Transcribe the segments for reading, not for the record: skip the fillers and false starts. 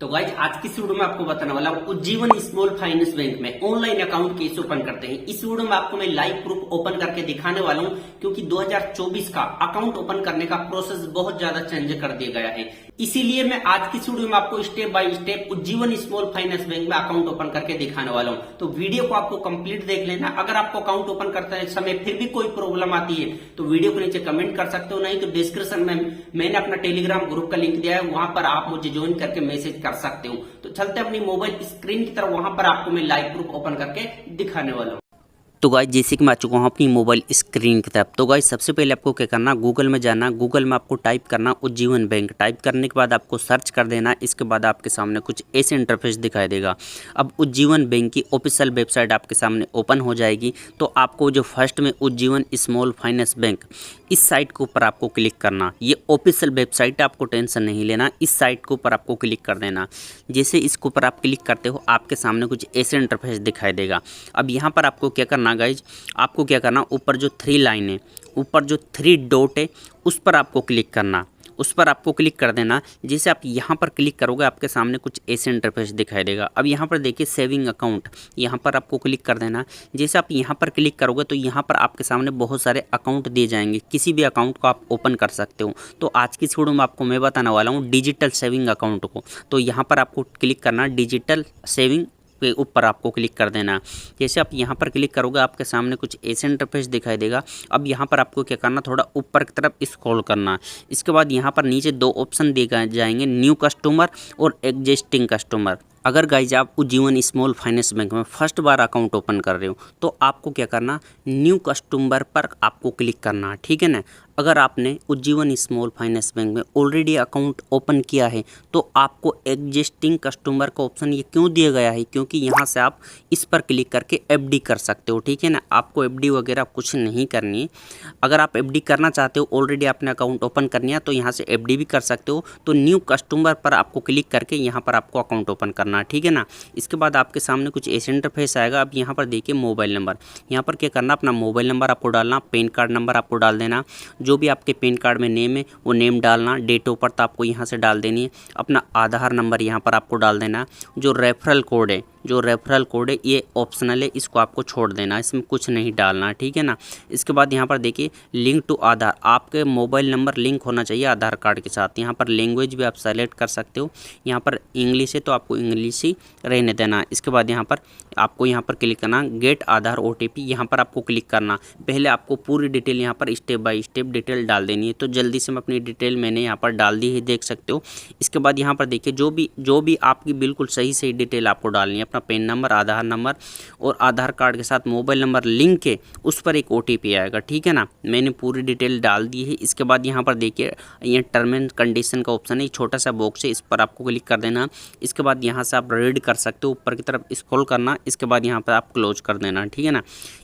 तो गाइज आज की इस वीडियो में आपको बताने वाला हूँ उज्जीवन स्मॉल फाइनेंस बैंक में ऑनलाइन अकाउंट कैसे ओपन करते हैं। इस वीडियो में आपको मैं लाइव प्रूफ ओपन करके दिखाने वाला हूँ, क्योंकि 2024 का अकाउंट ओपन करने का प्रोसेस बहुत ज्यादा चेंज कर दिया गया है। इसीलिए मैं आज की इस वीडियो में आपको step by step Ujjivan small finance bank में अकाउंट ओपन करके दिखाने वाला हूँ। तो वीडियो को आपको कंप्लीट देख लेना। अगर आपको अकाउंट ओपन करते समय फिर भी कोई प्रॉब्लम आती है तो वीडियो के नीचे कमेंट कर सकते हो, नहीं तो डिस्क्रिप्शन में मैंने अपना टेलीग्राम ग्रुप का लिंक दिया है, वहां पर आप मुझे ज्वाइन करके मैसेज कर सकते हो। तो चलते अपनी मोबाइल स्क्रीन की तरफ, वहां पर आपको मैं लाइव प्रूफ ओपन करके दिखाने वाला हूँ। तो गाइस जैसे कि मैं आ चुका हूँ अपनी मोबाइल स्क्रीन की तरफ। तो गाइस सबसे पहले आपको क्या करना, गूगल में जाना, गूगल में आपको टाइप करना उज्जीवन बैंक। टाइप करने के बाद आपको सर्च कर देना। इसके बाद आपके सामने कुछ ऐसे इंटरफेस दिखाई देगा। अब उज्जीवन बैंक की ऑफिशियल वेबसाइट आपके सामने ओपन हो जाएगी। तो आपको जो फर्स्ट में उज्जीवन स्मॉल फाइनेंस बैंक, इस साइट के ऊपर आपको क्लिक करना। ये ऑफिशियल वेबसाइट है, आपको टेंशन नहीं लेना। इस साइट के ऊपर आपको क्लिक कर देना। जैसे इसके ऊपर आप क्लिक करते हो आपके सामने कुछ ऐसे इंटरफेस दिखाई देगा। अब यहाँ पर आपको क्या करना गाइज, आपको क्या करना, ऊपर जो 3 लाइन है, ऊपर जो 3 डॉट है, उस पर आपको क्लिक करना। उस पर आपको क्लिक कर देना। जैसे आप यहाँ पर क्लिक करोगे आपके सामने कुछ ऐसे इंटरफेस दिखाई देगा। अब यहाँ पर देखिए सेविंग अकाउंट, यहाँ पर आपको क्लिक कर देना। जैसे आप यहाँ पर क्लिक करोगे तो यहाँ पर आपके सामने बहुत सारे अकाउंट दिए जाएंगे। किसी भी अकाउंट को आप ओपन कर सकते हो। तो आज की इस वीडियो में आपको मैं बताने वाला हूँ डिजिटल सेविंग अकाउंट को। तो यहाँ पर आपको क्लिक करना, डिजिटल सेविंग के ऊपर आपको क्लिक कर देना। जैसे आप यहाँ पर क्लिक करोगे आपके सामने कुछ ऐसे इंटरफेस दिखाई देगा। अब यहाँ पर आपको क्या करना, थोड़ा ऊपर की तरफ स्क्रॉल करना। इसके बाद यहाँ पर नीचे 2 ऑप्शन दिए जाएंगे, न्यू कस्टमर और एग्जिस्टिंग कस्टमर। अगर गाइज आप उज्जीवन स्मॉल फाइनेंस बैंक में फर्स्ट बार अकाउंट ओपन कर रहे हो तो आपको क्या करना, न्यू कस्टमर पर आपको क्लिक करना, ठीक है ना। अगर आपने उज्जीवन स्मॉल फाइनेंस बैंक में ऑलरेडी अकाउंट ओपन किया है तो आपको एग्जिस्टिंग कस्टमर का ऑप्शन ये क्यों दिया गया है, क्योंकि यहाँ से आप इस पर क्लिक करके एफडी कर सकते हो, ठीक है ना। आपको एफडी वगैरह कुछ नहीं करनी है। अगर आप एफडी करना चाहते हो, ऑलरेडी आपने अकाउंट ओपन करनी है, तो यहाँ से एफडी भी कर सकते हो। तो न्यू कस्टमर पर आपको क्लिक करके यहाँ पर आपको अकाउंट ओपन करना, ठीक है ना। इसके बाद आपके सामने कुछ ऐसे इंटरफेस आएगा। अब यहाँ पर देखिए मोबाइल नंबर, यहाँ पर क्या करना, अपना मोबाइल नंबर आपको डालना, पैन कार्ड नंबर आपको डाल देना, जो भी आपके पैन कार्ड में नेम है वो नेम डालना, डेट ऑफ बर्थ आपको यहाँ से डाल देनी है, अपना आधार नंबर यहाँ पर आपको डाल देना। जो रेफरल कोड है, ये ऑप्शनल है, इसको आपको छोड़ देना, इसमें कुछ नहीं डालना, ठीक है ना। इसके बाद यहाँ पर देखिए लिंक टू आधार, आपके मोबाइल नंबर लिंक होना चाहिए आधार कार्ड के साथ। यहाँ पर लैंग्वेज भी आप सेलेक्ट कर सकते हो। यहाँ पर इंग्लिश है तो आपको इंग्लिश ही रहने देना। इसके बाद यहाँ पर आपको यहाँ पर क्लिक करना, गेट आधार OTP, यहाँ पर आपको क्लिक करना। पहले आपको पूरी डिटेल यहाँ पर स्टेप बाय स्टेप डिटेल डाल देनी है। तो जल्दी से मैं अपनी डिटेल मैंने यहाँ पर डाल दी है, देख सकते हो। इसके बाद यहाँ पर देखिए जो भी आपकी बिल्कुल सही डिटेल आपको डालनी है, अपना पैन नंबर, आधार नंबर और आधार कार्ड के साथ मोबाइल नंबर लिंक है, उस पर एक OTP आएगा, ठीक है ना। मैंने पूरी डिटेल डाल दी है। इसके बाद यहाँ पर देखिए ये टर्म एंड कंडीशन का ऑप्शन है, छोटा सा बॉक्स है, इस पर आपको क्लिक कर देना। इसके बाद यहाँ से आप रीड कर सकते हो, ऊपर की तरफ स्क्रॉल करना। इसके बाद यहाँ पर आप क्लोज कर देना, ठीक है ना।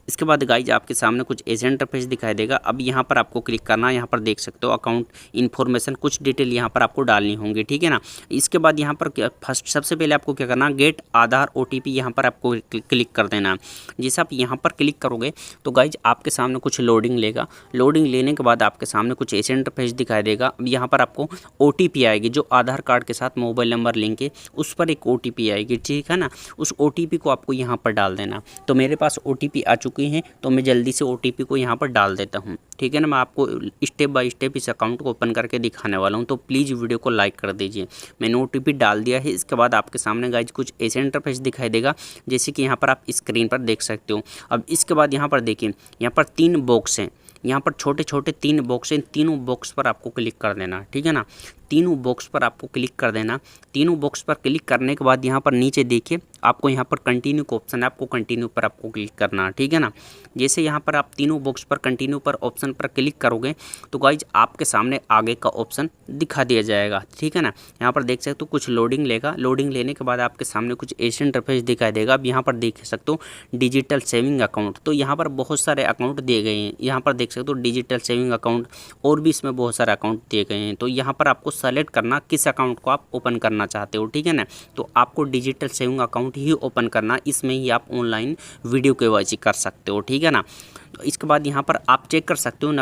इसके बाद गाइज आपके सामने कुछ ऐसे इंटरफेस दिखाई देगा। अब यहाँ पर आपको क्लिक करना, यहाँ पर देख सकते हो अकाउंट इन्फॉर्मेशन, कुछ डिटेल यहाँ पर आपको डालनी होंगी, ठीक है ना। इसके बाद यहाँ पर फर्स्ट सबसे पहले आपको क्या करना, गेट आधार OTP, यहाँ पर आपको क्लिक कर देना। जैसे आप यहाँ पर क्लिक करोगे तो गाइज आपके सामने कुछ लोडिंग लेगा। लोडिंग लेने के बाद आपके सामने कुछ ऐसे इंटरफेस दिखाई देगा। अब यहाँ पर आपको OTP आएगी, जो आधार कार्ड के साथ मोबाइल नंबर लिंक है उस पर एक OTP आएगी, ठीक है ना। उस OTP को आपको यहाँ पर डाल देना। तो मेरे पास OTP आ चुकी है, तो मैं जल्दी से OTP को यहाँ पर डाल देता हूँ, ठीक है ना। मैं आपको स्टेप बाय स्टेप इस अकाउंट को ओपन करके दिखाने वाला हूँ, तो प्लीज़ वीडियो को लाइक कर दीजिए। मैंने OTP डाल दिया है। इसके बाद आपके सामने गाइज कुछ ऐसे इंटरफेस दिखाई देगा, जैसे कि यहाँ पर आप स्क्रीन पर देख सकते हो। अब इसके बाद यहाँ पर देखिए, यहाँ पर 3 बॉक्स हैं, यहाँ पर छोटे छोटे 3 बॉक्स हैं। तीनों बॉक्स पर आपको क्लिक कर देना, ठीक है ना। तीनों बॉक्स पर आपको क्लिक कर देना। तीनों बॉक्स पर क्लिक करने के बाद यहाँ पर नीचे देखिए आपको यहाँ पर कंटिन्यू का ऑप्शन है, आपको कंटिन्यू पर आपको क्लिक करना, ठीक है ना। जैसे यहाँ पर आप तीनों बॉक्स पर कंटिन्यू पर ऑप्शन पर क्लिक करोगे तो गाइज आपके सामने आगे का ऑप्शन दिखा दिया जाएगा, ठीक है ना। यहाँ पर देख सकते हो कुछ लोडिंग लेगा। लोडिंग लेने के बाद आपके सामने कुछ ऐसे इंटरफेस दिखाई देगा। अब यहाँ पर देख सकते हो डिजिटल सेविंग अकाउंट, तो यहाँ पर बहुत सारे अकाउंट दिए गए हैं। यहाँ पर देख सकते हो डिजिटल सेविंग अकाउंट, और भी इसमें बहुत सारे अकाउंट दिए गए हैं। तो यहाँ पर आपको सेलेक्ट करना किस अकाउंट को आप ओपन करना चाहते हो, ठीक है ना। तो आपको डिजिटल सेविंग अकाउंट ही ओपन करना, इसमें ही आप ऑनलाइन वीडियो KYC कर सकते हो, ठीक है ना। तो इसके बाद यहाँ पर आप चेक कर सकते हो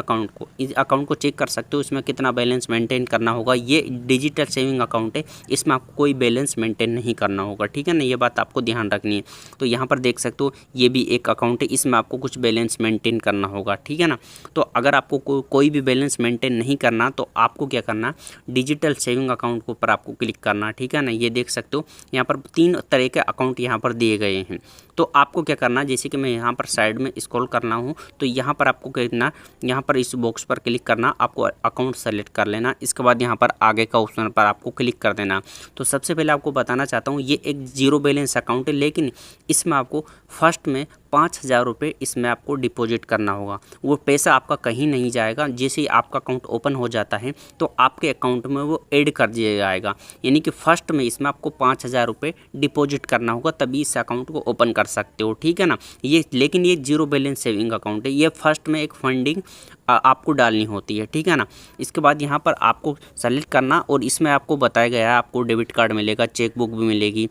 इस अकाउंट को चेक कर सकते हो, इसमें कितना बैलेंस मेंटेन करना होगा। ये डिजिटल सेविंग अकाउंट है, इसमें आपको कोई बैलेंस मेंटेन नहीं करना होगा, ठीक है ना, ये बात आपको ध्यान रखनी है। तो यहाँ पर देख सकते हो ये भी एक अकाउंट है, इसमें आपको कुछ बैलेंस मेंटेन करना होगा, ठीक है ना। तो अगर आपको कोई भी बैलेंस मेंटेन नहीं करना तो आपको क्या करना, डिजिटल सेविंग अकाउंट के ऊपर आपको क्लिक करना, ठीक है ना। ये देख सकते हो यहाँ पर 3 तरह के अकाउंट यहाँ पर दिए गए हैं। तो आपको क्या करना, जैसे कि मैं यहाँ पर साइड में स्क्रॉल करना हूँ तो यहाँ पर आपको कहना, यहाँ पर इस बॉक्स पर क्लिक करना, आपको अकाउंट सेलेक्ट कर लेना। इसके बाद यहाँ पर आगे का ऑप्शन पर आपको क्लिक कर देना। तो सबसे पहले आपको बताना चाहता हूँ ये एक जीरो बैलेंस अकाउंट है, लेकिन इसमें आपको फर्स्ट में 5,000 रुपये इसमें आपको डिपॉजिट करना होगा। वो पैसा आपका कहीं नहीं जाएगा, जैसे ही आपका अकाउंट ओपन हो जाता है तो आपके अकाउंट में वो ऐड कर दिया जाएगा। यानी कि फर्स्ट में इसमें आपको 5,000 रुपये डिपॉजिट करना होगा, तभी इस अकाउंट को ओपन कर सकते हो, ठीक है ना। लेकिन ये जीरो बैलेंस सेविंग अकाउंट है, ये फर्स्ट में एक फंडिंग आपको डालनी होती है, ठीक है ना। इसके बाद यहाँ पर आपको सेलेक्ट करना और इसमें आपको बताया गया है आपको डेबिट कार्ड मिलेगा, चेकबुक भी मिलेगी,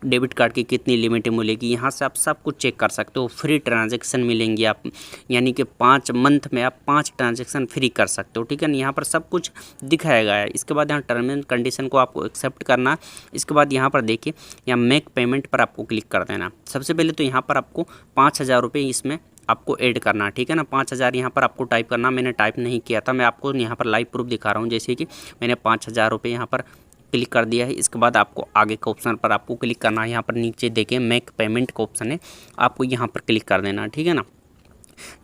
डेबिट कार्ड की कितनी लिमिट मिलेगी, यहाँ से आप सब कुछ चेक कर सकते हो। फ्री ट्रांजैक्शन मिलेंगी आप, यानी कि 5 मंथ में आप 5 ट्रांजैक्शन फ्री कर सकते हो, ठीक है ना। यहाँ पर सब कुछ दिखाया गया है। इसके बाद यहाँ टर्म एंड कंडीशन को आपको एक्सेप्ट करना। इसके बाद यहाँ पर देखिए यहाँ मेक पेमेंट पर आपको क्लिक कर देना। सबसे पहले तो यहाँ पर आपको 5,000 रुपये इसमें आपको ऐड करना, ठीक है ना। 5,000 यहाँ पर आपको टाइप करना, मैंने टाइप नहीं किया था, मैं आपको यहाँ पर लाइव प्रूफ दिखा रहा हूँ। जैसे कि मैंने 5,000 रुपये यहाँ पर क्लिक कर दिया है। इसके बाद आपको आगे के ऑप्शन पर आपको क्लिक करना है। यहाँ पर नीचे देखिए मेक पेमेंट का ऑप्शन है, आपको यहाँ पर क्लिक कर देना, ठीक है ना।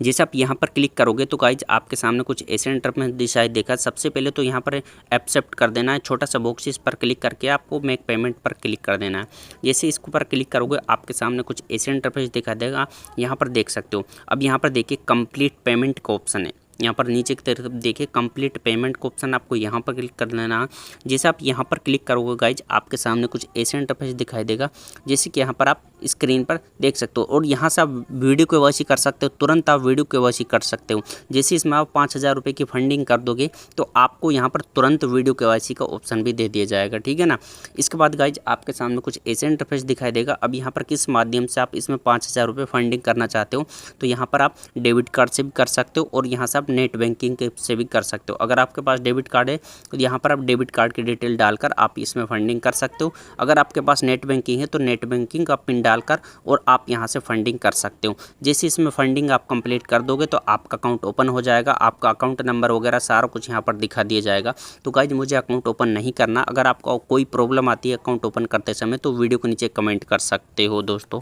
जैसे आप यहाँ पर क्लिक करोगे तो गाइज आपके सामने कुछ ऐसे इंटरफेस दिखाई देगा। सबसे पहले तो यहाँ पर एक्सेप्ट कर देना है, छोटा सा बॉक्स, इस पर क्लिक करके आपको मेक पेमेंट पर क्लिक कर देना है। जैसे इसके ऊपर क्लिक करोगे आपके सामने कुछ ऐसे इंटरफेस दिखा देगा, यहाँ पर देख सकते हो। अब यहाँ पर देखिए कंप्लीट पेमेंट का ऑप्शन है, यहाँ पर नीचे की तरफ देखिए कंप्लीट पेमेंट का ऑप्शन, आपको यहाँ पर क्लिक कर देना। जैसे आप यहाँ पर क्लिक करोगे गाइज आपके सामने कुछ ऐसे इंटरफेस दिखाई देगा, जैसे कि यहाँ पर आप स्क्रीन पर देख सकते हो। और यहाँ से आप वीडियो केवाईसी कर सकते हो, तुरंत आप वीडियो केवाईसी कर सकते हो। जैसे इसमें आप 5,000 रुपये की फंडिंग कर दोगे तो आपको यहाँ पर तुरंत वीडियो केवाईसी का ऑप्शन भी दे दिया जाएगा, ठीक है ना। इसके बाद गाइज आपके सामने कुछ ऐसे इंटरफेस दिखाई देगा। अब यहाँ पर किस माध्यम से आप इसमें 5,000 रुपये फंडिंग करना चाहते हो, तो यहाँ पर आप डेबिट कार्ड से भी कर सकते हो और यहाँ से आप नेट बैंकिंग के से भी कर सकते हो। अगर आपके पास डेबिट कार्ड है तो यहाँ पर आप डेबिट कार्ड की डिटेल डालकर आप इसमें फंडिंग कर सकते हो। अगर आपके पास नेट बैंकिंग है तो नेट बैंकिंग का पिन डालकर और आप यहाँ से फंडिंग कर सकते हो। जैसे इसमें फंडिंग आप कंप्लीट कर दोगे तो आपका अकाउंट ओपन हो जाएगा, आपका अकाउंट नंबर वगैरह सारा कुछ यहाँ पर दिखा दिया जाएगा। तो गाइज मुझे अकाउंट ओपन नहीं करना, अगर आपको कोई प्रॉब्लम आती है अकाउंट ओपन करते समय तो वीडियो के नीचे कमेंट कर सकते हो दोस्तों।